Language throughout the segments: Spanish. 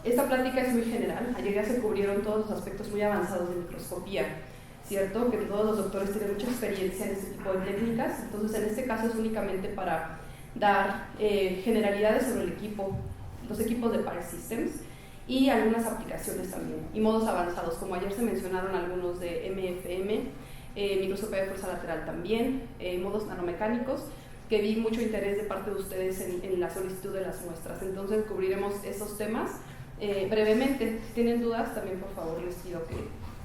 Esta plática es muy general, ayer ya se cubrieron todos los aspectos muy avanzados de microscopía, ¿cierto? Que todos los doctores tienen mucha experiencia en este tipo de técnicas, entonces en este caso es únicamente para dar generalidades sobre el equipo, los equipos de Park Systems y algunas aplicaciones también, y modos avanzados, como ayer se mencionaron algunos de MFM, microscopía de fuerza lateral también, modos nanomecánicos, que vi mucho interés de parte de ustedes en la solicitud de las muestras, entonces cubriremos esos temas brevemente. Si tienen dudas, también por favor les pido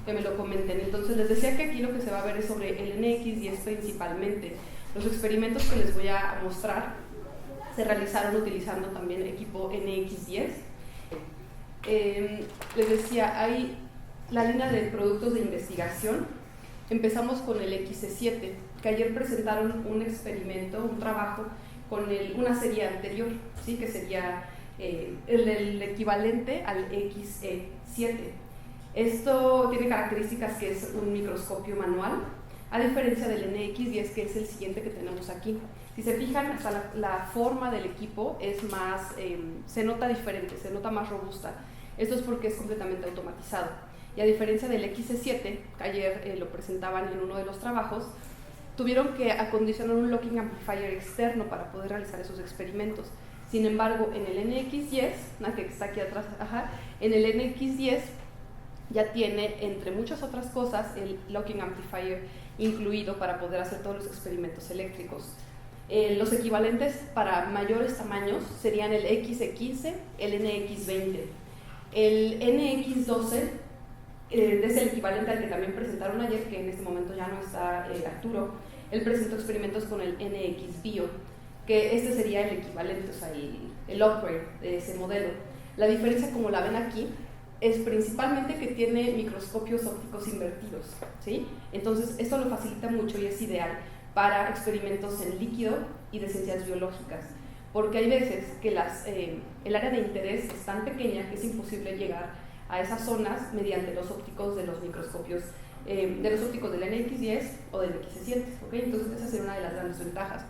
que me lo comenten. Entonces les decía que aquí lo que se va a ver es sobre el NX10 principalmente. Los experimentos que les voy a mostrar se realizaron utilizando también equipo NX10. Les decía, hay la línea de productos de investigación. Empezamos con el XC7, que ayer presentaron un experimento, un trabajo con una serie anterior, ¿sí? Que sería el equivalente al XE7. Esto tiene características que es un microscopio manual, a diferencia del NX10, que es el siguiente que tenemos aquí. Si se fijan, hasta la forma del equipo es más, se nota diferente, se nota más robusta. Esto es porque es completamente automatizado. Y a diferencia del XE7, que ayer lo presentaban en uno de los trabajos, tuvieron que acondicionar un locking amplifier externo para poder realizar esos experimentos. Sin embargo, en el NX10, que está aquí atrás, en el NX10 ya tiene, entre muchas otras cosas, el locking amplifier incluido para poder hacer todos los experimentos eléctricos. Los equivalentes para mayores tamaños serían el XE15, el NX20. El NX12 es el equivalente al que también presentaron ayer, que en este momento ya no está Arturo. Él presentó experimentos con el NX Bio, que este sería el equivalente, o sea, el upgrade de ese modelo. La diferencia, como la ven aquí, es principalmente que tiene microscopios ópticos invertidos, ¿sí? Entonces, esto lo facilita mucho y es ideal para experimentos en líquido y de ciencias biológicas, porque hay veces que el área de interés es tan pequeña que es imposible llegar a esas zonas mediante los ópticos de los microscopios, de los ópticos del NX10 o del XC7, ¿ok? Entonces, esa sería una de las grandes ventajas.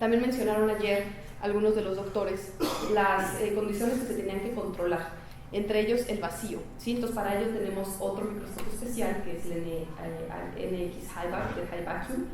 También mencionaron ayer algunos de los doctores las condiciones que se tenían que controlar, entre ellos el vacío, ¿sí? Entonces para ello tenemos otro microscopio especial que es el NX High Vacuum,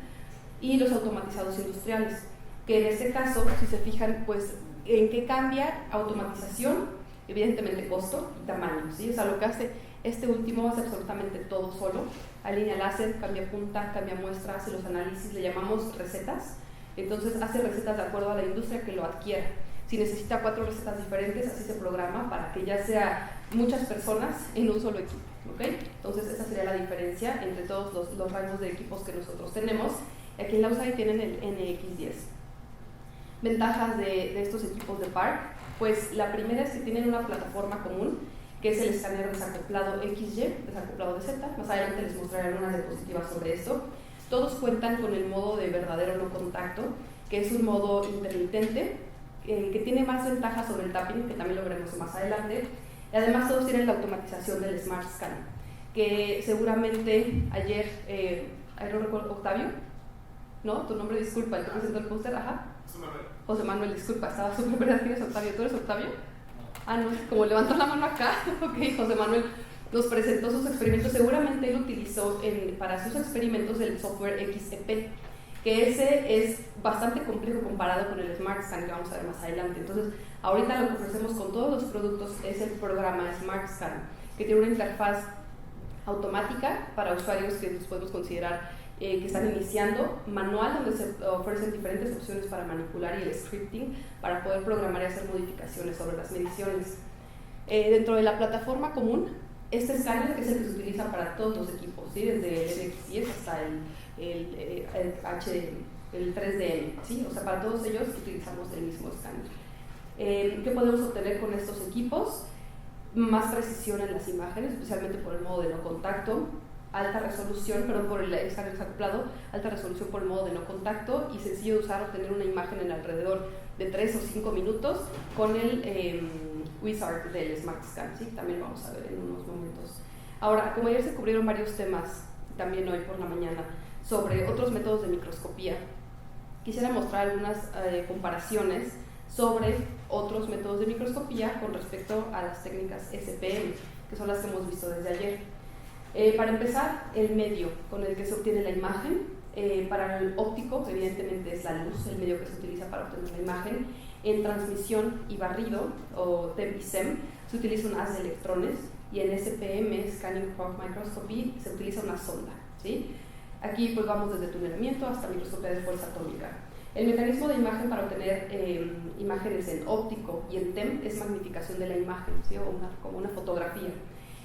y los automatizados industriales, que en este caso, si se fijan, pues en qué cambia automatización, evidentemente costo y tamaño, ¿sí? O sea, lo que hace este último hace absolutamente todo solo, alinea láser, cambia punta, cambia muestra, hace los análisis, le llamamos recetas. Entonces hace recetas de acuerdo a la industria que lo adquiera. Si necesita 4 recetas diferentes, así se programa para que ya sea muchas personas en un solo equipo, ¿ok? Entonces esa sería la diferencia entre todos los rangos de equipos que nosotros tenemos. Aquí en la USAID tienen el NX10. Ventajas de estos equipos de Park, pues la primera es que tienen una plataforma común, que es el escáner desacoplado XY, desacoplado de Z. Más adelante les mostraré algunas diapositivas sobre esto. Todos cuentan con el modo de verdadero no contacto, que es un modo intermitente, que tiene más ventajas sobre el tapping, que también lo veremos más adelante. Y además todos tienen la automatización del Smart Scan, que seguramente ayer, no recuerdo, Octavio, ¿no? Tu nombre, disculpa, el que presentó el póster, José Manuel, disculpa, estaba súper verdad. ¿Quién es Octavio? ¿Tú eres Octavio? Ah, no, como levantó la mano acá, ok, José Manuel nos presentó sus experimentos. Seguramente él utilizó para sus experimentos el software XEP, que ese es bastante complejo comparado con el Smart Scan que vamos a ver más adelante. Entonces, ahorita lo que ofrecemos con todos los productos es el programa Smart Scan, que tiene una interfaz automática para usuarios que nos podemos considerar que están iniciando, manual, donde se ofrecen diferentes opciones para manipular y el scripting para poder programar y hacer modificaciones sobre las mediciones. Dentro de la plataforma común, este escáner es el que se utiliza para todos los equipos, ¿sí? Desde el NX10 hasta el 3DM, ¿sí? O sea, para todos ellos utilizamos el mismo escáner. ¿Qué podemos obtener con estos equipos? Más precisión en las imágenes, especialmente por el modo de no contacto, alta resolución, perdón, por el escáner desacoplado, alta resolución por el modo de no contacto y sencillo de usar, obtener una imagen en alrededor de 3 o 5 minutos con el Wizard del Smart Scan, ¿sí? También lo vamos a ver en unos momentos. Ahora, como ayer se cubrieron varios temas, también hoy por la mañana, sobre otros métodos de microscopía, quisiera mostrar algunas comparaciones sobre otros métodos de microscopía con respecto a las técnicas SPM, que son las que hemos visto desde ayer. Para empezar, el medio con el que se obtiene la imagen. Para el óptico, evidentemente es la luz, el medio que se utiliza para obtener la imagen. En transmisión y barrido, o TEM y SEM, se utiliza un haz de electrones, y en SPM, Scanning Probe Microscopy, se utiliza una sonda, ¿sí? Aquí pues vamos desde tunelamiento hasta microscopía de fuerza atómica. El mecanismo de imagen para obtener imágenes en óptico y en TEM es magnificación de la imagen, ¿sí? Como una fotografía.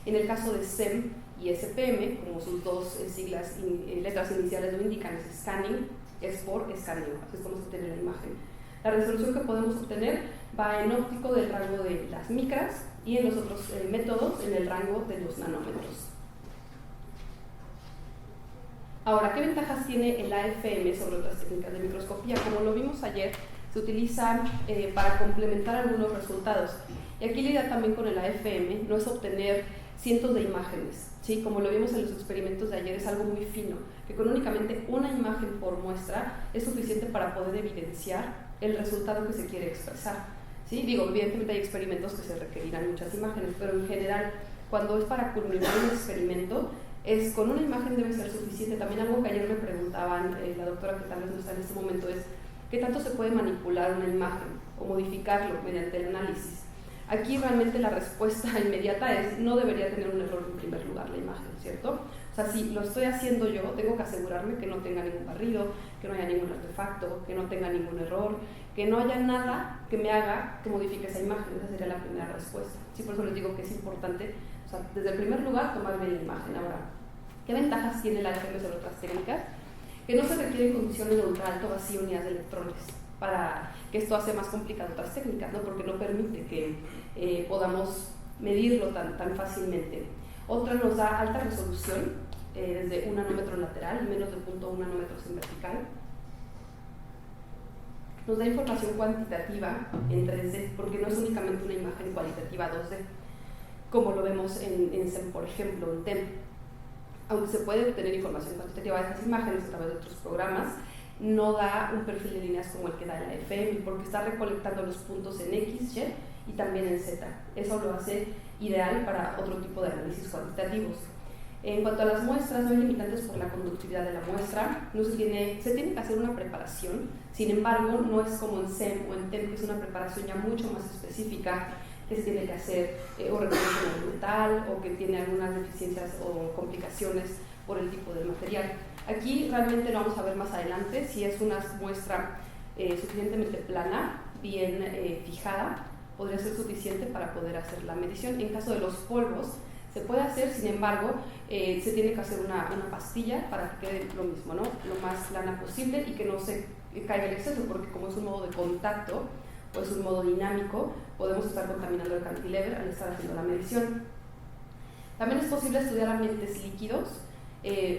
En el caso de SEM y SPM, como sus dos letras iniciales lo indican, es scanning, es por escaneo, así es como se obtiene la imagen. La resolución que podemos obtener va en óptico del rango de las micras y en los otros métodos en el rango de los nanómetros. Ahora, ¿qué ventajas tiene el AFM sobre otras técnicas de microscopía? Como lo vimos ayer, se utiliza para complementar algunos resultados. Y aquí la idea también con el AFM no es obtener cientos de imágenes, ¿sí? Como lo vimos en los experimentos de ayer, es algo muy fino, que con únicamente una imagen por muestra es suficiente para poder evidenciar el resultado que se quiere expresar, ¿sí? Digo, evidentemente hay experimentos que se requerirán muchas imágenes, pero en general, cuando es para culminar un experimento, con una imagen debe ser suficiente. También algo que ayer me preguntaban, la doctora que tal vez no está en este momento, es ¿qué tanto se puede manipular una imagen o modificarlo mediante el análisis? Aquí realmente la respuesta inmediata es no debería tener un error en primer lugar la imagen, ¿cierto? O sea, si lo estoy haciendo yo, tengo que asegurarme que no tenga ningún barrido, que no haya ningún artefacto, que no tenga ningún error, que no haya nada que me haga que modifique esa imagen. Esa sería la primera respuesta. Sí, por eso les digo que es importante, o sea, desde el primer lugar, tomar bien la imagen. Ahora, ¿qué ventajas tiene la AFM sobre otras técnicas? Que no se requieren condiciones de ultra alto vacío ni haz de electrones, para que esto hace más complicado otras técnicas, ¿no? Porque no permite que podamos medirlo tan fácilmente. Otra nos da alta resolución, desde 1 nanómetro en lateral y menos de 0.1 nanómetros en vertical. Nos da información cuantitativa en 3D, porque no es únicamente una imagen cualitativa 2D, como lo vemos en SEM, por ejemplo, en TEM. Aunque se puede obtener información cuantitativa de esas imágenes a través de otros programas, no da un perfil de líneas como el que da la FM, porque está recolectando los puntos en X, Y y también en Z. Eso lo hace ideal para otro tipo de análisis cuantitativos. En cuanto a las muestras, no hay limitantes por la conductividad de la muestra, se tiene que hacer una preparación, sin embargo, no es como en SEM o en TEM, que es una preparación ya mucho más específica, que se tiene que hacer o reconocimiento del metal, o que tiene algunas deficiencias o complicaciones por el tipo de material. Aquí realmente lo vamos a ver más adelante, si es una muestra suficientemente plana, bien fijada, podría ser suficiente para poder hacer la medición. En caso de los polvos, se puede hacer, sin embargo, se tiene que hacer una pastilla para que quede lo mismo, ¿no? Lo más plana posible y que no se caiga el exceso, porque como es un modo de contacto o es un modo dinámico, podemos estar contaminando el cantilever al estar haciendo la medición. También es posible estudiar ambientes líquidos,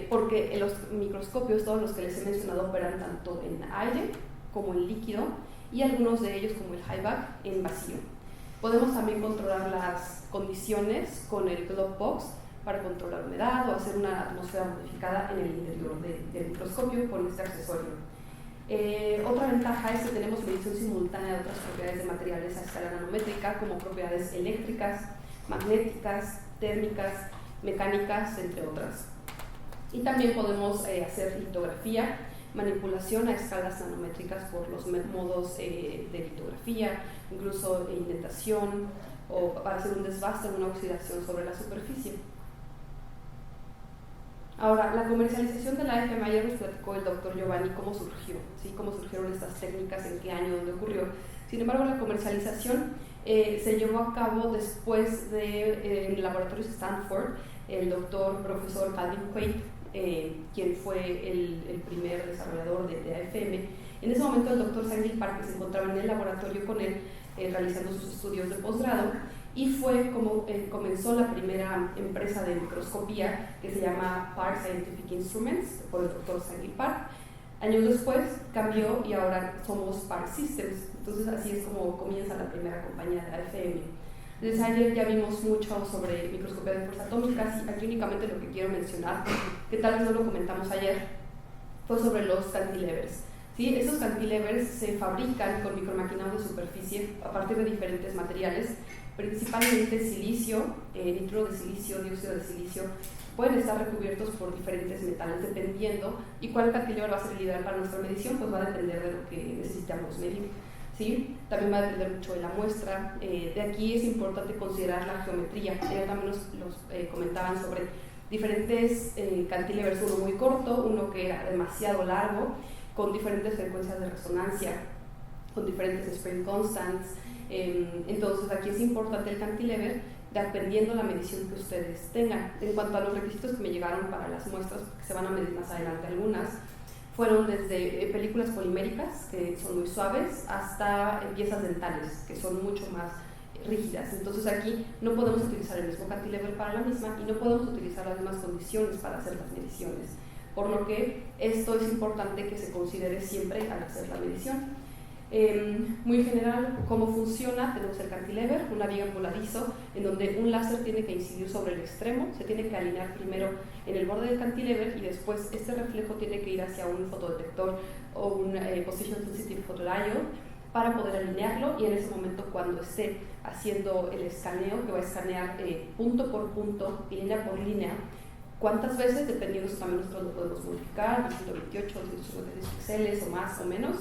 porque en los microscopios, todos los que les he mencionado, operan tanto en aire como en líquido, y algunos de ellos, como el HIVAC, en vacío. Podemos también controlar las condiciones con el glove box para controlar humedad o hacer una atmósfera modificada en el interior del microscopio con este accesorio. Otra ventaja es que tenemos medición simultánea de otras propiedades de materiales a escala nanométrica, como propiedades eléctricas, magnéticas, térmicas, mecánicas, entre otras. Y también podemos hacer litografía, manipulación a escalas nanométricas por los modos de litografía, incluso indentación o para hacer un desbaste o una oxidación sobre la superficie. Ahora, la comercialización de la AFM, ayer nos platicó el doctor Giovanni cómo surgió, ¿sí? Cómo surgieron estas técnicas, en qué año, dónde ocurrió. Sin embargo, la comercialización se llevó a cabo después en el laboratorio de Stanford, el profesor Calvin Quaid, quien fue el primer desarrollador de AFM. En ese momento el doctor Sandy Park se encontraba en el laboratorio con él realizando sus estudios de posgrado, y fue como comenzó la primera empresa de microscopía que se llama Park Scientific Instruments, por el doctor Sandy Park. Años después cambió y ahora somos Park Systems. Entonces así es como comienza la primera compañía de AFM. Desde ayer ya vimos mucho sobre microscopía de fuerzas atómicas, y aquí únicamente lo que quiero mencionar, que tal vez no lo comentamos ayer, fue sobre los cantilevers. ¿Sí? Esos cantilevers se fabrican con micromaquinado de superficie a partir de diferentes materiales, principalmente silicio, nitruro de silicio, dióxido de silicio. Pueden estar recubiertos por diferentes metales dependiendo, y cuál cantilever va a ser el ideal para nuestra medición, pues va a depender de lo que necesitamos medir. ¿Sí? También va a depender mucho de la muestra. De aquí es importante considerar la geometría. Ellos también los comentaban sobre diferentes cantilevers, uno muy corto, uno que era demasiado largo, con diferentes frecuencias de resonancia, con diferentes spring constants. Entonces aquí es importante el cantilever dependiendo la medición que ustedes tengan. En cuanto a los requisitos que me llegaron para las muestras, que se van a medir más adelante algunas, fueron desde películas poliméricas, que son muy suaves, hasta piezas dentales, que son mucho más rígidas. Entonces aquí no podemos utilizar el mismo cantilever para la misma y no podemos utilizar las mismas condiciones para hacer las mediciones. Por lo que esto es importante que se considere siempre al hacer la medición. Muy general, ¿cómo funciona? Tenemos el cantilever, una viga voladizo, en donde un láser tiene que incidir sobre el extremo, se tiene que alinear primero en el borde del cantilever y después este reflejo tiene que ir hacia un fotodetector o un Position Sensitive Photodiode para poder alinearlo, y en ese momento, cuando esté haciendo el escaneo, que va a escanear punto por punto, línea por línea, ¿cuántas veces? Dependiendo, eso también nosotros lo podemos modificar, 128, 156 píxeles o más o menos,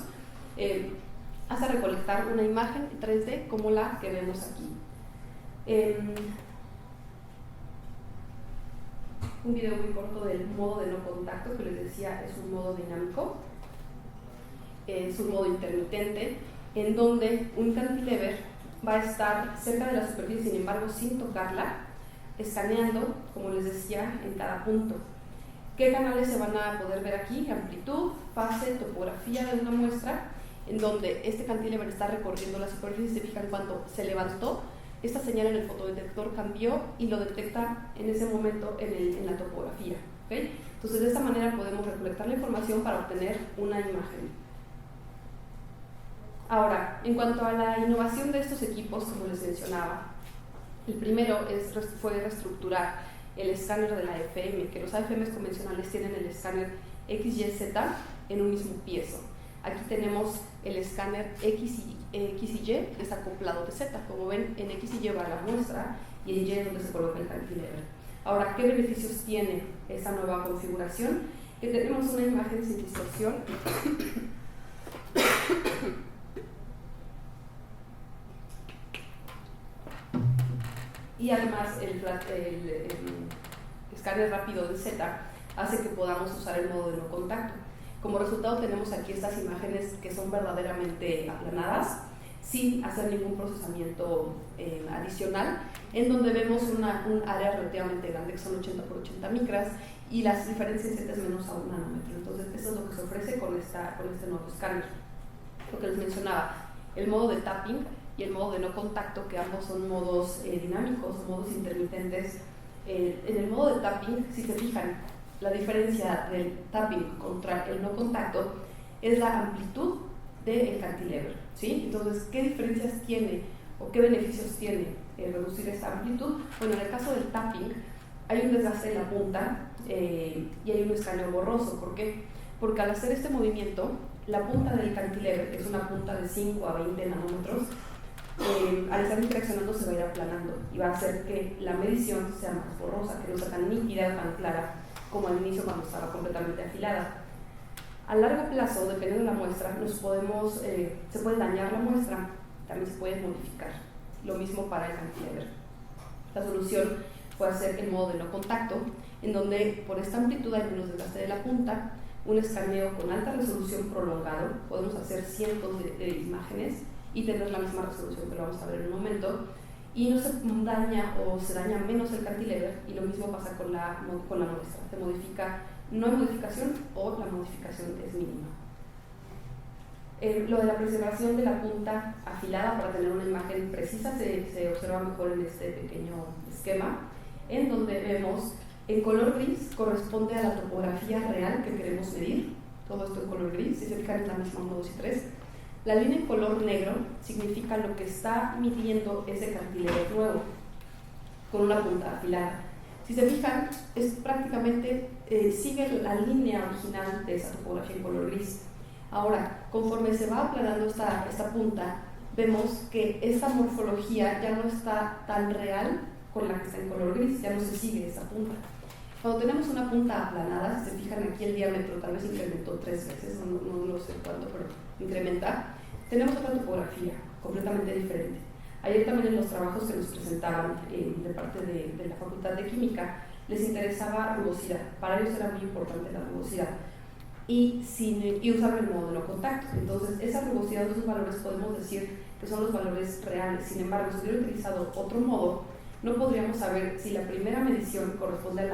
hasta recolectar una imagen 3D como la que vemos aquí. Un video muy corto del modo de no contacto, que les decía es un modo dinámico, es un modo intermitente, en donde un cantilever va a estar cerca de la superficie, sin embargo sin tocarla, escaneando, como les decía, en cada punto. ¿Qué canales se van a poder ver aquí? Amplitud, fase, topografía de una muestra, en donde este cantilever está recorriendo la superficie. Se fijan, cuando se levantó, esta señal en el fotodetector cambió y lo detecta en ese momento en la topografía. ¿Okay? Entonces, de esta manera podemos recolectar la información para obtener una imagen. Ahora, en cuanto a la innovación de estos equipos, como les mencionaba, el primero fue reestructurar el escáner de la FM, que los AFMs convencionales tienen el escáner XYZ en un mismo piezo. Aquí tenemos el escáner X y Y desacoplado de Z. Como ven, en X y Y va la muestra y en Y es donde se coloca el cantilever. Ahora, ¿qué beneficios tiene esta nueva configuración? Que tenemos una imagen sin distorsión y además el escáner rápido de Z hace que podamos usar el modo de no contacto. Como resultado tenemos aquí estas imágenes que son verdaderamente aplanadas, sin hacer ningún procesamiento adicional, en donde vemos un área relativamente grande, que son 80 por 80 micras, y las diferencias Z es menos a 1 nanómetro. Entonces eso es lo que se ofrece con este nuevo escáner. Lo que les mencionaba, el modo de tapping y el modo de no contacto, que ambos son modos dinámicos, modos intermitentes. En el modo de tapping, si se fijan, la diferencia del tapping contra el no contacto es la amplitud del cantilever, ¿sí? Entonces, ¿qué diferencias tiene o qué beneficios tiene reducir esta amplitud? Bueno, en el caso del tapping hay un desgaste en la punta y hay un escaneo borroso. ¿Por qué? Porque al hacer este movimiento, la punta del cantilever, que es una punta de 5 a 20 nanómetros, al estar interaccionando se va a ir aplanando y va a hacer que la medición sea más borrosa, que no sea tan nítida o tan clara como al inicio cuando estaba completamente afilada. A largo plazo, dependiendo de la muestra, se puede dañar la muestra, también se puede modificar. Lo mismo para el cantilever. La solución puede ser el modo de no contacto, en donde por esta amplitud hay menos desgaste de la punta, un escaneo con alta resolución prolongado, podemos hacer cientos de imágenes y tener la misma resolución que lo vamos a ver en un momento, y no se daña o se daña menos el cantilever, y lo mismo pasa con la muestra, se modifica, no hay modificación o la modificación es mínima. Lo de la preservación de la punta afilada para tener una imagen precisa se observa mejor en este pequeño esquema, en donde vemos en color gris corresponde a la topografía real que queremos medir, todo esto en color gris, si se fijan es la misma 1, 2 y 3. La línea en color negro significa lo que está midiendo ese cantilever nuevo, con una punta afilada. Si se fijan, es prácticamente sigue la línea original de esa topografía en color gris. Ahora, conforme se va aplanando esta punta, vemos que esta morfología ya no está tan real con la que está en color gris, ya no se sigue esa punta. Cuando tenemos una punta aplanada, si se fijan aquí el diámetro tal vez incrementó 3 veces, no sé cuánto, pero incrementa, tenemos otra topografía completamente diferente. Ayer también en los trabajos que nos presentaban de parte de la Facultad de Química, les interesaba rugosidad, para ellos era muy importante la rugosidad. Y usaban el modo de no contacto. Entonces, esa rugosidad de esos valores podemos decir que son los valores reales. Sin embargo, si hubiera utilizado otro modo, no podríamos saber si la primera medición corresponde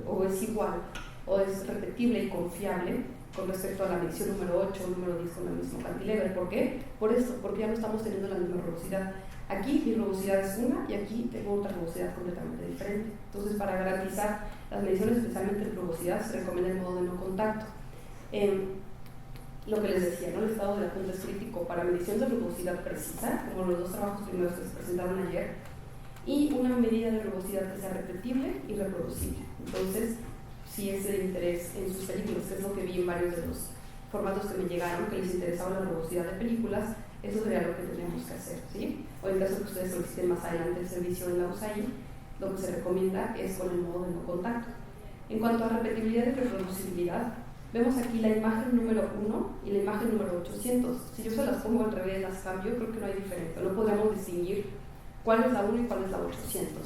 o es igual o es repetible y confiable con respecto a la medición número 8 o número 10 con el mismo cantilever. ¿Por qué? Por esto, porque ya no estamos teniendo la misma rugosidad. Aquí mi rugosidad es una y aquí tengo otra rugosidad completamente diferente. Entonces, para garantizar las mediciones, especialmente en rugosidad, se recomienda el modo de no contacto. Lo que les decía, ¿no? El estado de la punta es crítico para medición de rugosidad precisa, como los dos trabajos primeros que se presentaron ayer, y una medida de rugosidad que sea repetible y reproducible. Entonces, si es de interés en sus películas, que es lo que vi en varios de los formatos que me llegaron, que les interesaba la rugosidad de películas, eso sería lo que tendríamos que hacer, ¿sí? O en caso que ustedes soliciten más adelante el servicio en la USAID, lo que se recomienda es con el modo de no contacto. En cuanto a repetibilidad y reproducibilidad, vemos aquí la imagen número 1 y la imagen número 800. Si yo se las pongo al revés, las cambio, creo que no hay diferencia. No podemos distinguir cuál es la 1 y cuál es la 800.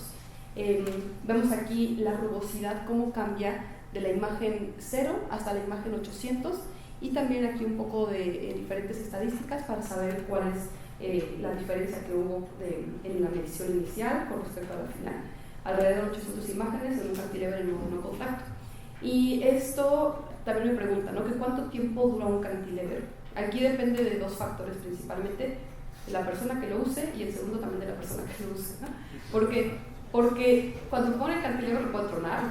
Vemos aquí la rugosidad, cómo cambia de la imagen 0 hasta la imagen 800, y también aquí un poco de diferentes estadísticas para saber cuál es la diferencia que hubo en la medición inicial con respecto a la final. Alrededor de 800 imágenes en un cantilever en modo no contacto. Y esto también me preguntan, ¿no? ¿Que cuánto tiempo dura un cantilever? Aquí depende de dos factores principalmente, de la persona que lo use y el segundo también de la persona que lo use, ¿no? Porque cuando pone el cantilever lo puede tronar,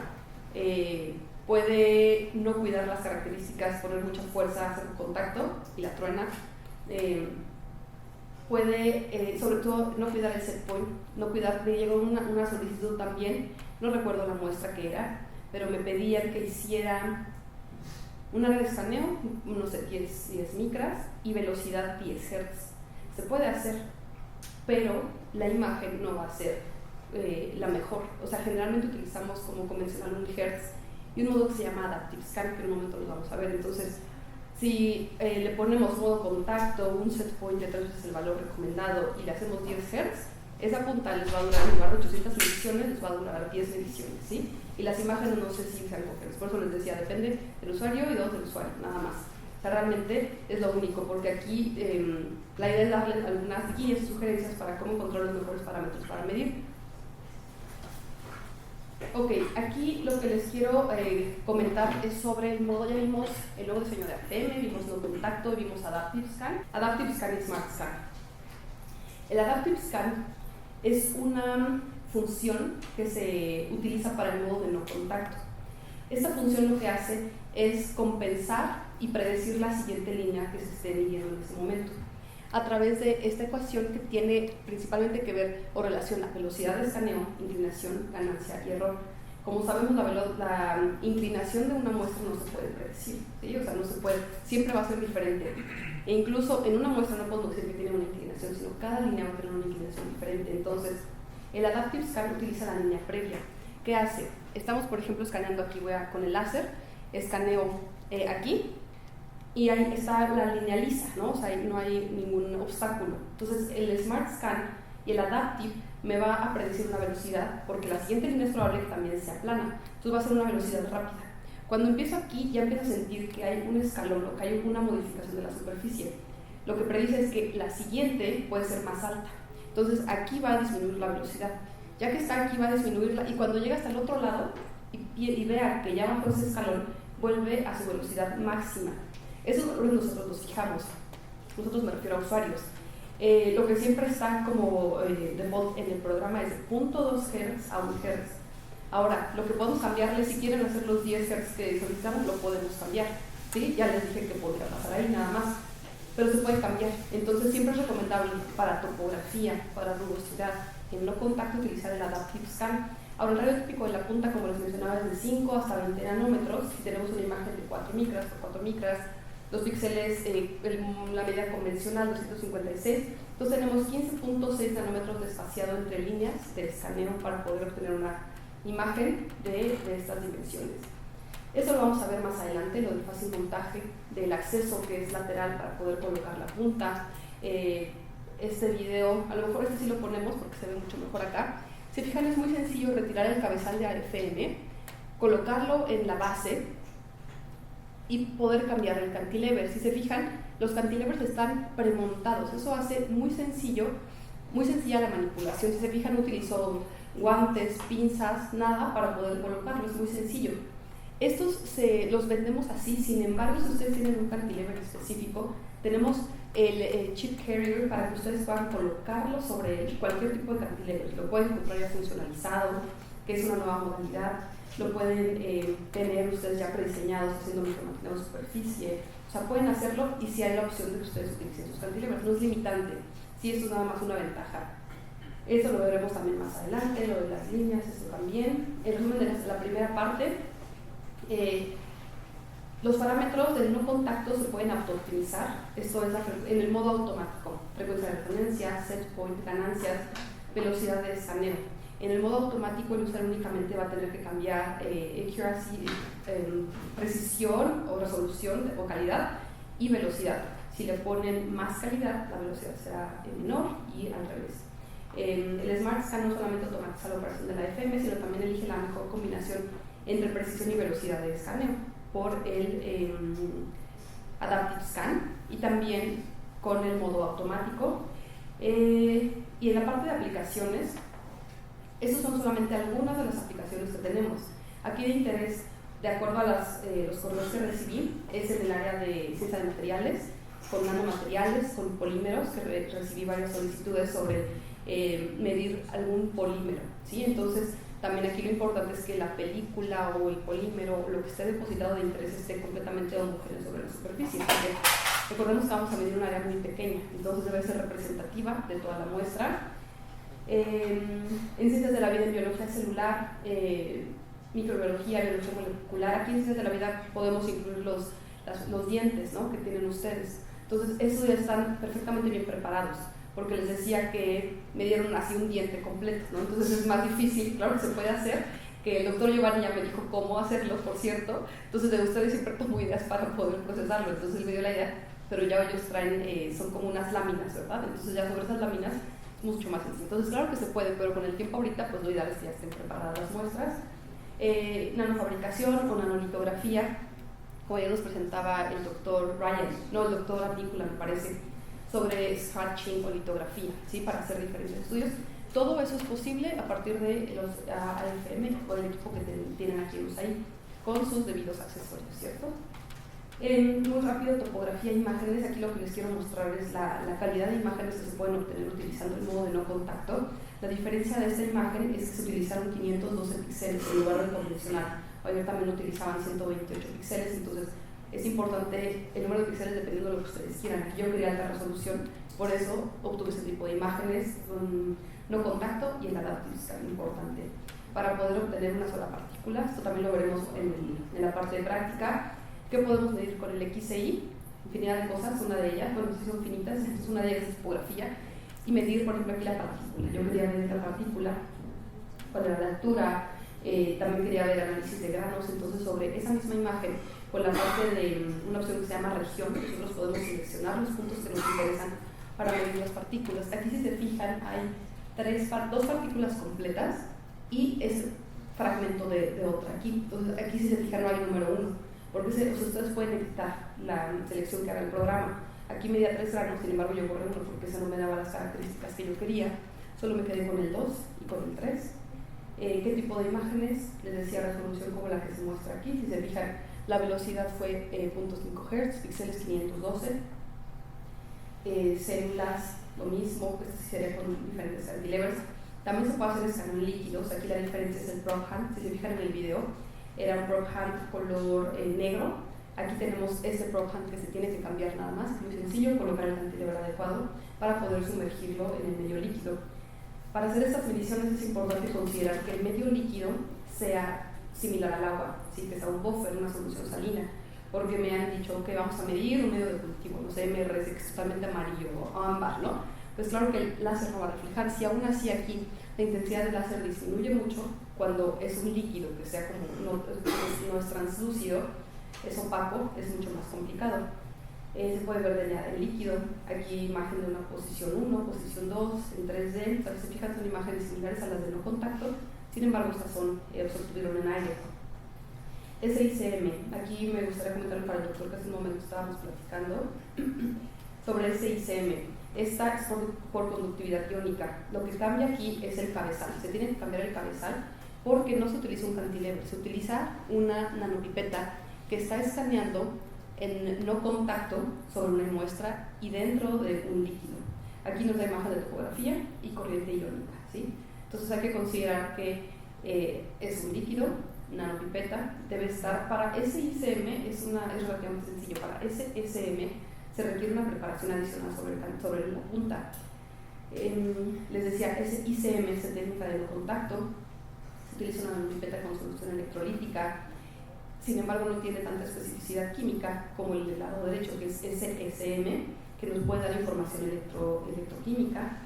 puede no cuidar las características, poner mucha fuerza, hacer contacto y la truena. Puede, sobre todo, no cuidar el set point, no cuidar. Me llegó una solicitud también, no recuerdo la muestra que era, pero me pedían que hiciera un área de escaneo, no sé, 10 micras y velocidad 10 Hz. Se puede hacer, pero la imagen no va a ser la mejor. O sea, generalmente utilizamos como convencional 1 Hz y un modo que se llama Adaptive Scan, que en un momento lo vamos a ver. Entonces, si le ponemos modo contacto, un set point de 3 veces el valor recomendado y le hacemos 10 Hz, esa punta les va a durar, en lugar de 800 mediciones, les va a durar 10 mediciones, ¿sí? Y las imágenes no sé si sean coherentes. Por eso les decía, depende del usuario y del usuario, nada más. O sea, realmente es lo único, porque aquí la idea es darles algunas guías y sugerencias para cómo encontrar los mejores parámetros para medir. Ok, aquí lo que les quiero comentar es sobre el modo. Ya vimos el nuevo diseño de APM, vimos no contacto, vimos Adaptive Scan y Smart Scan. El Adaptive Scan es una función que se utiliza para el modo de no contacto. Esta función lo que hace es compensar y predecir la siguiente línea que se esté midiendo en ese momento a través de esta ecuación que tiene principalmente que ver o relaciona velocidad de escaneo, inclinación, ganancia y error. Como sabemos, la inclinación de una muestra no se puede predecir, ¿sí? O sea, no se puede, siempre va a ser diferente. E incluso en una muestra no podemos decir que tiene una inclinación, sino cada línea va a tener una inclinación diferente. Entonces, el Adaptive Scan utiliza la línea previa. ¿Qué hace? Estamos, por ejemplo, escaneando aquí, con el láser, escaneo aquí, y ahí está la línea lisa, ¿no? O sea, no hay ningún obstáculo. Entonces, el Smart Scan y el Adaptive me va a predecir una velocidad, porque la siguiente línea es probable que también sea plana. Entonces, va a ser una velocidad rápida. Cuando empiezo aquí, ya empiezo a sentir que hay un escalón, o que hay una modificación de la superficie. Lo que predice es que la siguiente puede ser más alta. Entonces, aquí va a disminuir la velocidad. Ya que está aquí, va a disminuirla, y cuando llega hasta el otro lado y vea que ya bajó ese escalón, vuelve a su velocidad máxima. Esos valores nosotros los fijamos. Nosotros, me refiero a usuarios. Lo que siempre está como default en el programa es de 0.2 Hz a 1 Hz. Ahora, lo que podemos cambiarle, si quieren hacer los 10 Hz que solicitamos, lo podemos cambiar, ¿sí? Ya les dije que podría pasar ahí nada más, pero se puede cambiar. Entonces, siempre es recomendable para topografía, para rugosidad, en no contacto, utilizar el Adaptive Scan. Ahora, el radio típico de la punta, como les mencionaba, es de 5 hasta 20 nanómetros. Si tenemos una imagen de 4 micras por 4 micras, los píxeles, la medida convencional 256. Entonces tenemos 15.6 nanómetros de espaciado entre líneas de escaneo para poder obtener una imagen de estas dimensiones. Eso lo vamos a ver más adelante, lo del fácil montaje, del acceso que es lateral para poder colocar la punta. Este video, a lo mejor este sí lo ponemos porque se ve mucho mejor acá. Si fijan, es muy sencillo retirar el cabezal de AFM, colocarlo en la base y poder cambiar el cantilever. Si se fijan, los cantilevers están premontados, eso hace muy sencilla la manipulación. Si se fijan, no utilizó guantes, pinzas, nada para poder colocarlo, es muy sencillo. Estos los vendemos así, sin embargo, si ustedes tienen un cantilever específico, tenemos el chip carrier para que ustedes puedan colocarlo sobre él, cualquier tipo de cantilever. Lo pueden comprar ya funcionalizado, que es una nueva modalidad, lo pueden tener ustedes ya prediseñados haciendo micromaquinado de superficie, o sea, pueden hacerlo y si hay la opción de que ustedes utilicen sus cantilevers, no es limitante, sí, esto es nada más una ventaja. Eso lo veremos también más adelante, lo de las líneas, esto también. En resumen de la primera parte, los parámetros del no contacto se pueden auto-optimizar, esto es en el modo automático, frecuencia de referencia, set point, ganancias, velocidad de escaneo. En el modo automático el usuario únicamente va a tener que cambiar accuracy, precisión o resolución o calidad y velocidad. Si le ponen más calidad, la velocidad será menor y al revés. El Smart Scan no solamente automatiza la operación de la AFM, sino también elige la mejor combinación entre precisión y velocidad de escaneo por el Adaptive Scan y también con el modo automático. Y en la parte de aplicaciones, estas son solamente algunas de las aplicaciones que tenemos. Aquí de interés, de acuerdo a los correos que recibí, es en el área de ciencia de materiales, con nanomateriales, con polímeros, que recibí varias solicitudes sobre medir algún polímero, ¿sí? Entonces, también aquí lo importante es que la película o el polímero o lo que esté depositado de interés esté completamente homogéneo sobre la superficie, porque recordemos que vamos a medir un área muy pequeña, entonces debe ser representativa de toda la muestra. En ciencias de la vida, en biología celular, microbiología, biología molecular, aquí en ciencias de la vida podemos incluir los dientes, ¿no?, que tienen ustedes. Entonces, esos ya están perfectamente bien preparados, porque les decía que me dieron así un diente completo, ¿no? Entonces es más difícil, claro que se puede hacer, que el doctor Giovanni ya me dijo cómo hacerlo, por cierto, entonces de ustedes siempre tomo ideas para poder procesarlo, entonces él me dio la idea, pero ya ellos traen, son como unas láminas, ¿verdad? Entonces ya sobre esas láminas es mucho más sencillo. Entonces claro que se puede, pero con el tiempo ahorita pues lo ideal es que ya estén preparadas las muestras. Nanofabricación o nanolitografía, como ya nos presentaba el doctor el doctor Arnícula me parece, sobre scratching o litografía, ¿sí?, para hacer diferentes estudios. Todo eso es posible a partir de los AFM o del equipo que tienen aquí en USAID, con sus debidos accesorios, ¿cierto? Muy rápido, topografía e imágenes. Aquí lo que les quiero mostrar es la calidad de imágenes que se pueden obtener utilizando el modo de no contacto. La diferencia de esta imagen es que se utilizaron 512 píxeles en lugar del convencional. Ayer también utilizaban 128 píxeles, entonces es importante el número de píxeles dependiendo de lo que ustedes quieran. Aquí yo quería alta resolución, por eso obtuve ese tipo de imágenes con no contacto y el Adaptive Scan, importante, para poder obtener una sola partícula. Esto también lo veremos en la parte de práctica. ¿Qué podemos medir con el XCI? Infinidad de cosas, una de ellas, bueno, sí son finitas, entonces una de ellas es topografía, y medir, por ejemplo, aquí la partícula. Yo quería medir la partícula, cuál era la altura, también quería ver análisis de granos, entonces sobre esa misma imagen, con la parte de una opción que se llama región, nosotros podemos seleccionar los puntos que nos interesan para medir las partículas. Aquí, si se fijan, hay dos partículas completas y ese fragmento de otra aquí. Entonces, aquí, si se fijan, no hay número 1, porque ustedes pueden editar la selección que haga el programa. Aquí medía 3 granos, sin embargo yo borré 1 porque eso no me daba las características que yo quería, solo me quedé con el 2 y con el 3. ¿Qué tipo de imágenes? Les decía resolución como la que se muestra aquí. Si se fijan, la velocidad fue 0.5 Hz, píxeles 512, células lo mismo, que este sería con diferentes cantilevers. También se puede hacer escaneo en líquidos. Aquí la diferencia es el Broadhand. Si se fijan en el video, era un Broadhand color negro. Aquí tenemos este Broadhand que se tiene que cambiar nada más, es muy sencillo, colocar el cantilever adecuado para poder sumergirlo en el medio líquido. Para hacer estas mediciones es importante considerar que el medio líquido sea similar al agua, ¿sí?, que sea un buffer, una solución salina, porque me han dicho que vamos a medir un medio de cultivo, no sé, MRS que es totalmente amarillo o ámbar, ¿no? Pues claro que el láser no va a reflejar. Si aún así aquí la intensidad del láser disminuye mucho cuando es un líquido que sea como no es translúcido, es opaco, es mucho más complicado. Se puede ver el líquido, aquí imagen de una posición 1, posición 2, en 3D, si se fijan son imágenes similares a las de no contacto, sin embargo estas son se obtuvieron en aire. SICM, aquí me gustaría comentar para el doctor que hace un momento estábamos platicando sobre SICM. Esta es por conductividad iónica. Lo que cambia aquí es el cabezal, se tiene que cambiar el cabezal porque no se utiliza un cantilever, se utiliza una nanopipeta que está escaneando en no contacto sobre una muestra y dentro de un líquido. Aquí nos da imagen de topografía y corriente iónica, ¿sí? Entonces hay que considerar que es un líquido, nanopipeta, debe estar para SICM, es relativamente sencillo, para SSM se requiere una preparación adicional sobre la punta. Les decía, SICM es técnica de no contacto, se utiliza una nanopipeta con solución electrolítica. Sin embargo, no tiene tanta especificidad química como el del lado derecho, que es SSM, que nos puede dar información electroquímica,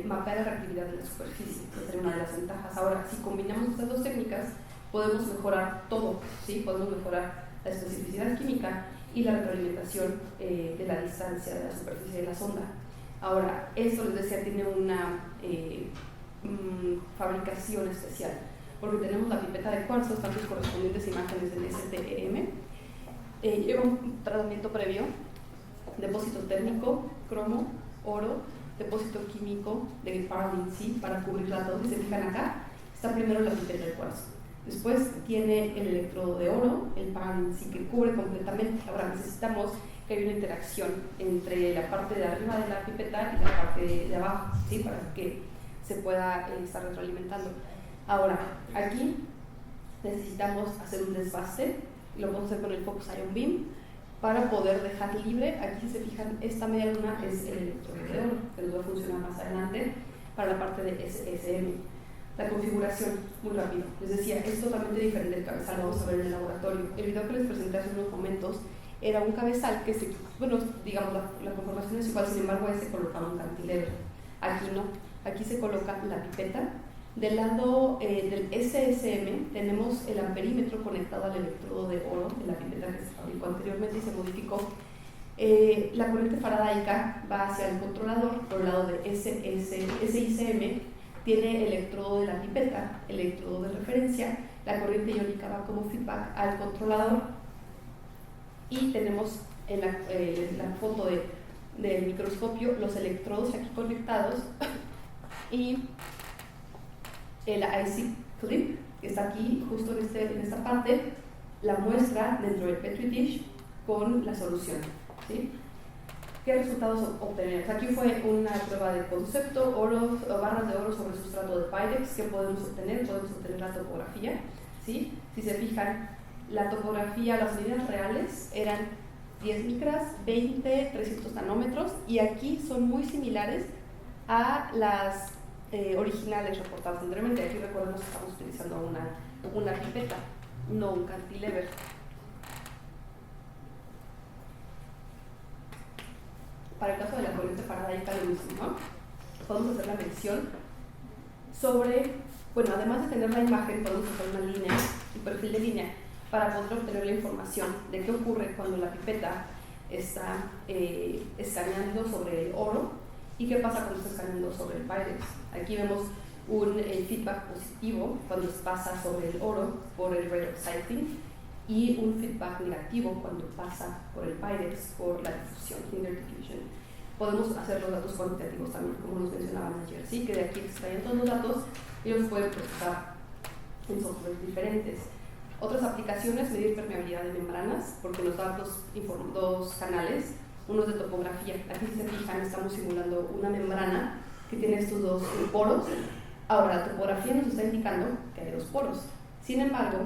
mapea la reactividad de la superficie, que sería una de las ventajas. Ahora, si combinamos estas dos técnicas, podemos mejorar todo, ¿sí? Podemos mejorar la especificidad química y la retroalimentación de la distancia de la superficie de la sonda. Ahora, esto, les decía, tiene una fabricación especial, porque tenemos la pipeta de cuarzo, están sus correspondientes imágenes del STEM, lleva un tratamiento previo, depósito térmico, cromo, oro, depósito químico de Paralin-C para cubrir la dosis. Se fijan acá, está primero la pipeta de cuarzo, después tiene el electrodo de oro, el Paralin-C que cubre completamente. Ahora necesitamos que haya una interacción entre la parte de arriba de la pipeta y la parte de abajo, ¿sí? Para que se pueda estar retroalimentando. Ahora, aquí necesitamos hacer un desbaste, lo vamos a hacer con el Focus Ion Beam para poder dejar libre. Aquí, si se fijan, esta media luna es el electrodo de oro, que nos va a funcionar más adelante para la parte de SSM. La configuración, muy rápido, les decía, es totalmente diferente del cabezal, lo vamos a ver en el laboratorio. El video que les presenté hace unos momentos era un cabezal que digamos, la conformación es igual, sin embargo, ahí se colocaba un cantilever. Aquí no, aquí se coloca la pipeta. Del lado del SSM tenemos el amperímetro conectado al electrodo de oro de la pipeta que se fabricó anteriormente y se modificó. La corriente faradaica va hacia el controlador. Por el lado de SICM tiene el electrodo de la pipeta, el electrodo de referencia. La corriente iónica va como feedback al controlador. Y tenemos en la foto del microscopio los electrodos aquí conectados y el IC clip, que está aquí justo en esta parte, la muestra dentro del Petri dish con la solución, ¿sí? ¿Qué resultados obtenemos? Aquí fue una prueba de concepto, barras de oro sobre sustrato de Pyrex. ¿Qué podemos obtener? Podemos obtener la topografía, ¿sí? Si se fijan, la topografía, las medidas reales eran 10 micras, 20, 300 nanómetros, y aquí son muy similares a las originales reportadas anteriormente. Aquí recordemos que estamos utilizando una pipeta, no un cantilever. Para el caso de la corriente faradaica, lo mismo, ¿no? Podemos hacer la medición sobre, además de tener la imagen, podemos hacer una línea, un perfil de línea, para poder obtener la información de qué ocurre cuando la pipeta está escaneando sobre el oro y qué pasa cuando está escaneando sobre el Pyrex. Aquí vemos un feedback positivo cuando pasa sobre el oro por el rate of cycling y un feedback negativo cuando pasa por el Pyrex por la difusión, finger diffusion. Podemos hacer los datos cuantitativos también, como nos mencionaban ayer, ¿sí? Que de aquí extraen todos los datos y los pueden procesar en software diferentes. Otras aplicaciones, medir permeabilidad de membranas, porque nos dan dos canales, unos de topografía. Aquí, si se fijan, estamos simulando una membrana que tiene estos dos poros. Ahora, la topografía nos está indicando que hay dos poros. Sin embargo,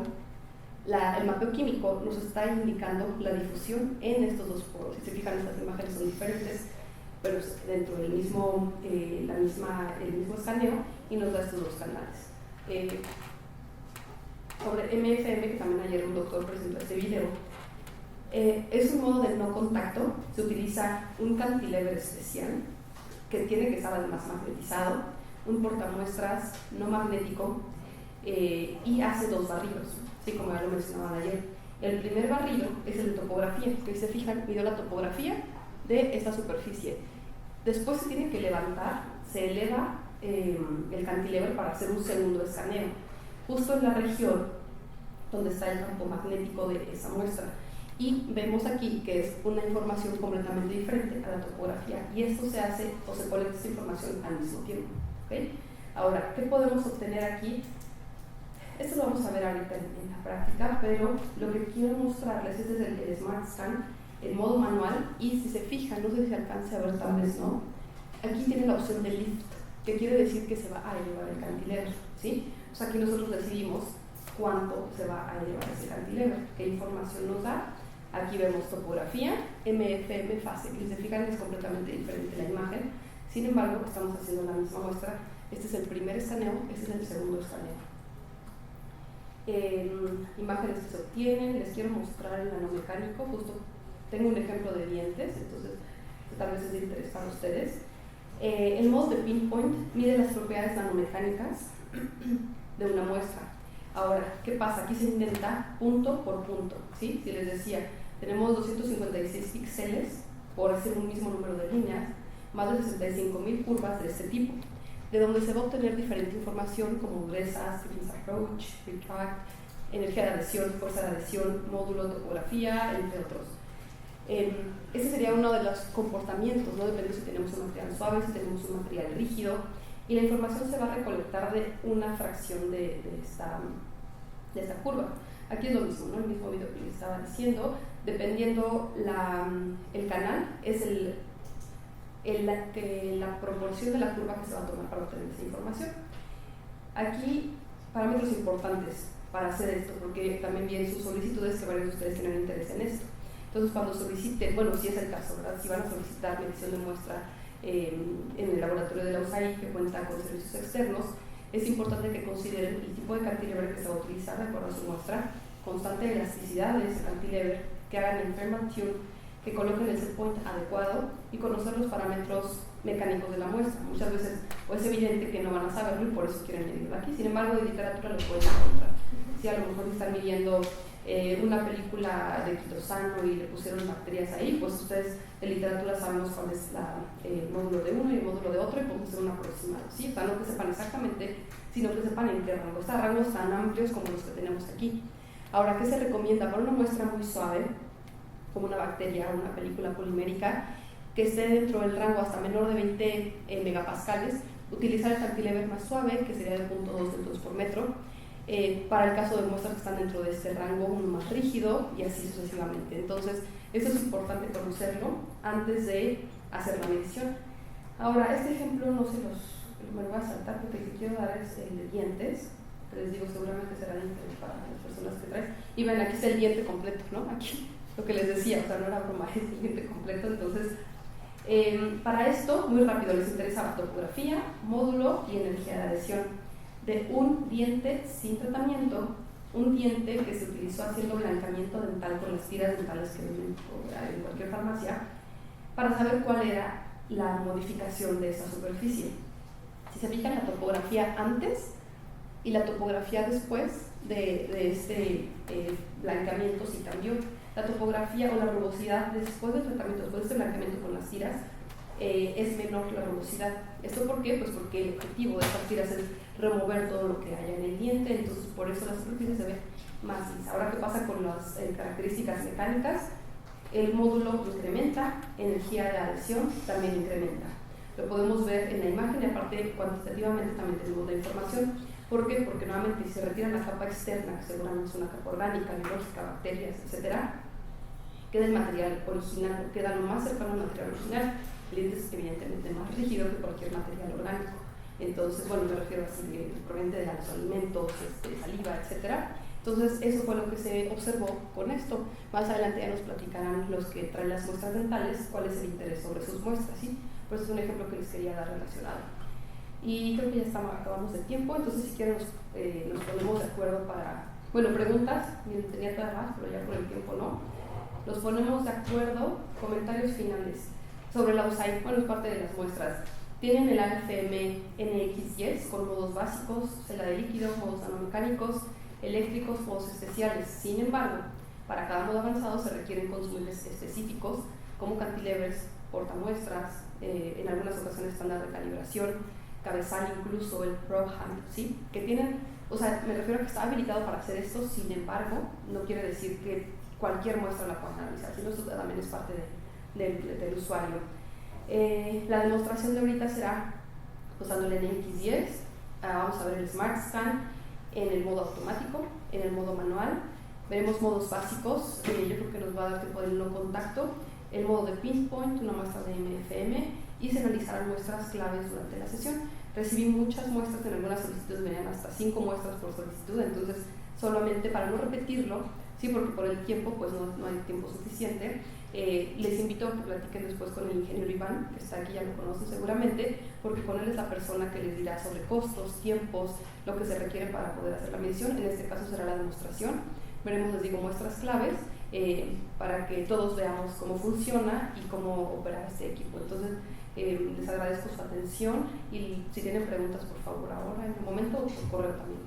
el mapeo químico nos está indicando la difusión en estos dos poros. Si se fijan, estas imágenes son diferentes, pero dentro del mismo escaneo, y nos da estos dos canales. Sobre MFM, que también ayer un doctor presentó este video, Es un modo de no contacto. Se utiliza un cantilever especial que tiene que estar además magnetizado, un portamuestras no magnético y hace 2 barridos, ¿sí? Como ya lo mencionaban ayer. El primer barrido es el de topografía, que se fijan, midió la topografía de esta superficie. Después se tiene que levantar, se eleva el cantilever para hacer un segundo escaneo, justo en la región donde está el campo magnético de esa muestra. Y vemos aquí que es una información completamente diferente a la topografía, y esto se hace o se colecta esta información al mismo tiempo, ¿okay? Ahora, ¿qué podemos obtener aquí? Esto lo vamos a ver ahorita en la práctica, pero lo que quiero mostrarles es desde el Smart Scan, el modo manual, y si se fijan, no sé si se alcance a ver, tal vez no, aquí tiene la opción de lift, que quiere decir que se va a elevar el cantilever, ¿sí? O sea, aquí nosotros decidimos cuánto se va a elevar ese cantilever, qué información nos da. Aquí vemos topografía, MFM fase, que si se fijan es completamente diferente la imagen, sin embargo estamos haciendo la misma muestra. Este es el primer escaneo, este es el segundo escaneo. Imágenes que se obtienen, les quiero mostrar el nanomecánico, justo tengo un ejemplo de dientes, entonces tal vez es de interés para ustedes. El modo de pinpoint mide las propiedades nanomecánicas de una muestra. Ahora, ¿qué pasa? Aquí se intenta punto por punto, ¿sí? Si les decía, tenemos 256 píxeles por hacer un mismo número de líneas, más de 65.000 curvas de este tipo, de donde se va a obtener diferente información como dureza, stiffness approach, retract, energía de adhesión, fuerza de adhesión, módulo, topografía, entre otros. Ese sería uno de los comportamientos, ¿no? Depende si tenemos un material suave, si tenemos un material rígido, y la información se va a recolectar de una fracción de esta curva. Aquí es lo mismo, ¿no? El mismo video que les estaba diciendo, dependiendo el canal, es la proporción de la curva que se va a tomar para obtener esa información. Aquí, parámetros importantes para hacer esto, porque también vienen sus solicitudes que varios de ustedes tienen interés en esto. Entonces, cuando soliciten, bueno, si es el caso, ¿verdad? Si van a solicitar medición de muestra en el laboratorio de la USAID, que cuenta con servicios externos, es importante que consideren el tipo de cantilever que se va a utilizar de acuerdo a su muestra, constante elasticidad de ese cantilever, que hagan el Fermat Tune, que coloquen el set point adecuado y conocer los parámetros mecánicos de la muestra. Muchas veces o es evidente que no van a saberlo y por eso quieren medirlo aquí, sin embargo de literatura lo pueden encontrar. Si a lo mejor están midiendo una película de quitosano y le pusieron bacterias ahí, pues ustedes de literatura sabemos cuál es el módulo de uno y el módulo de otro y podemos hacer un aproximado, ¿sí? O sea, no que sepan exactamente, sino que sepan en qué rango. Estos rangos tan amplios como los que tenemos aquí. Ahora, ¿qué se recomienda? Para una muestra muy suave, como una bacteria o una película polimérica, que esté dentro del rango hasta menor de 20 megapascales, utilizar el cantilever más suave, que sería de 0.2 newtons por metro. Para el caso de muestras que están dentro de este rango, uno más rígido y así sucesivamente. Entonces, esto es importante conocerlo antes de hacer la medición. Ahora, este ejemplo no me lo voy a saltar porque el que quiero dar es el de dientes. Les digo, seguramente será de interés para las personas que traen. Y ven, aquí está el diente completo, ¿no? Aquí, lo que les decía, o sea, no era broma, es el diente completo. Entonces, para esto, muy rápido, les interesa la topografía, módulo y energía de adhesión de un diente sin tratamiento, un diente que se utilizó haciendo blancamiento dental con las tiras dentales que venden en cualquier farmacia, para saber cuál era la modificación de esa superficie. Si se fijan, la topografía antes y la topografía después de este blanqueamiento sí cambió. La topografía o la rugosidad después del tratamiento, después de este blanqueamiento con las tiras, es menor la rugosidad. ¿Esto por qué? Pues porque el objetivo de estas tiras es remover todo lo que haya en el diente, entonces por eso la superficie se ve más lisa. Ahora, ¿qué pasa con las características mecánicas? El módulo incrementa, energía de adhesión también incrementa. Lo podemos ver en la imagen y aparte cuantitativamente también tenemos la información. ¿Por qué? Porque nuevamente si se retira la capa externa, que seguramente es una capa orgánica, biológica, bacterias, etcétera, queda el material original, queda lo más cercano al material original. El diente es evidentemente más rígido que cualquier material orgánico. Entonces, bueno, me refiero así proveniente de los alimentos, saliva, etcétera. Entonces, eso fue lo que se observó con esto. Más adelante ya nos platicarán los que traen las muestras dentales cuál es el interés sobre sus muestras, ¿sí? Por eso es un ejemplo que les quería dar relacionado. Y creo que ya acabamos de tiempo, entonces si quieren nos ponemos de acuerdo para, bueno, preguntas, tenía todas más, pero ya por el tiempo no. los ponemos de acuerdo. Comentarios finales sobre la USAID. Bueno, es parte de las muestras. Tienen el AFM NX10 con modos básicos, celda de líquido, modos nanomecánicos, eléctricos, modos especiales. Sin embargo, para cada modo avanzado se requieren consumibles específicos como cantilevers, portamuestras, en algunas ocasiones estándar de calibración, cabezal, incluso el probe hand, ¿sí? Que tienen, o sea, me refiero a que está habilitado para hacer esto. Sin embargo, no quiere decir que cualquier muestra la puedan analizar, sino esto también es parte del usuario. La demostración de ahorita será usando el NX10. Vamos a ver el Smart Scan en el modo automático, en el modo manual. Veremos modos básicos, yo creo que nos va a dar tiempo del no contacto, el modo de pinpoint, una muestra de MFM, y se analizarán muestras claves durante la sesión. Recibí muchas muestras, en algunas solicitudes venían hasta 5 muestras por solicitud, entonces solamente para no repetirlo, sí, porque por el tiempo pues no hay tiempo suficiente, les invito a que platiquen después con el ingeniero Iván, que está aquí, ya lo conocen seguramente, porque con él es la persona que les dirá sobre costos, tiempos, lo que se requiere para poder hacer la medición. En este caso será la demostración. Veremos, les digo, muestras claves para que todos veamos cómo funciona y cómo opera este equipo. Entonces, les agradezco su atención y si tienen preguntas, por favor, ahora en el momento, o por correo también.